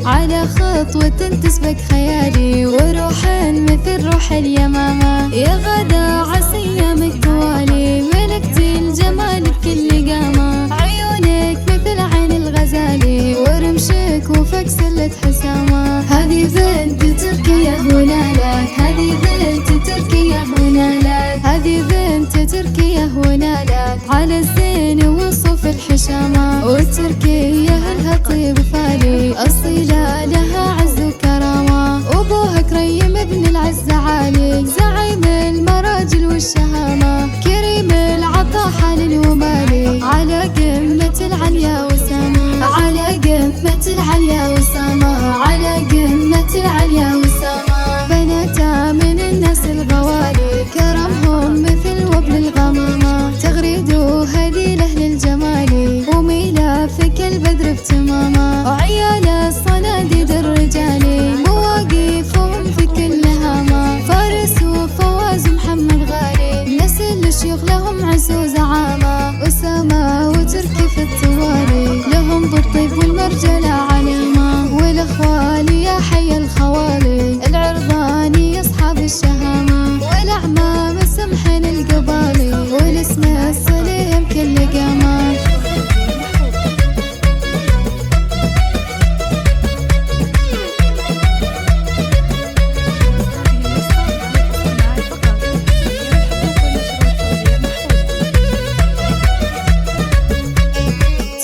على خطوة تسبق خيالي وروح مثل روح اليمامة. يا غدا عسى ايامك توالي ملكتي الجمال بكل قامة. عيونك مثل عين الغزالي ورمشك وفك سلة حسامة. هذه بنت تركيا هنالك، هذه بنت تركيا هنالك، هذه بنت تركيا هنالك. على الزين وصف الحشامة والتركية لها طيب فالي. أصيلة لها عز وكرامة وابوها كريم ابن العز عالي. زعيم المراجل والشهامة كريم العطا حال ومالي. على قمة العليا وسامة، على قمة العليا وسامة، على قمة العليا وسامة. بناتا من الناس الغوالي كرمهم مثل وبل الغمامة. تغريد وهدي لأهل الجمال وميلا فيك البدر بتمامة. وعيال الصناديد الرجالي مواقفهم في كل هامة. فارس وفواز محمد غالي نسل الشيوخ لهم عز وزعامة. أسامة وتركي في الطوالي لهم بالطيب والمرجلة علامة. والأخوالي يا حي الخوالي العرضاني أصحاب الشهامة. والأعمام سمحن القبالي والاسم السليم كل قامة.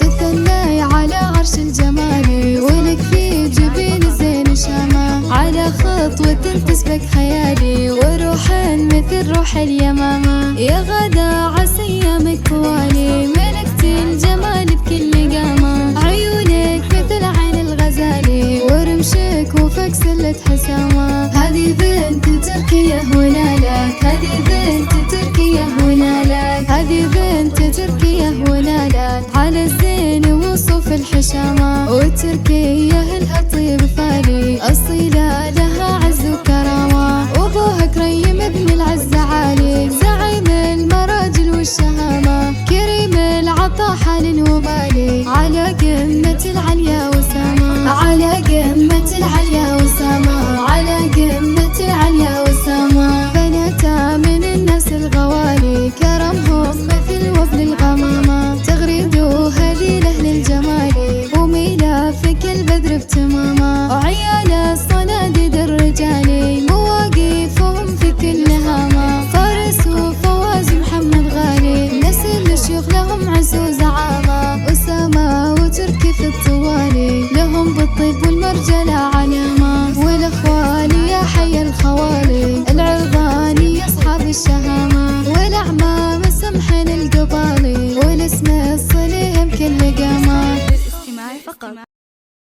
تثني على عرش الجمال ولك في جبين زين شامة. على خطوة تسبق خيالي وروح مثل روح اليمامة. يا غدا عسى ايامك طوالي ملكتي الجمال بكل قامة. عيونك مثل عين الغزالي ورمشك وفك سلة حسامة. هذه بنت تركيا هنالك، هذه بنت تركيا هنالك، هذه بنت تركيا هنالك. على الزين وصف الحشامة والتركية لها طيب فالي. أصيلة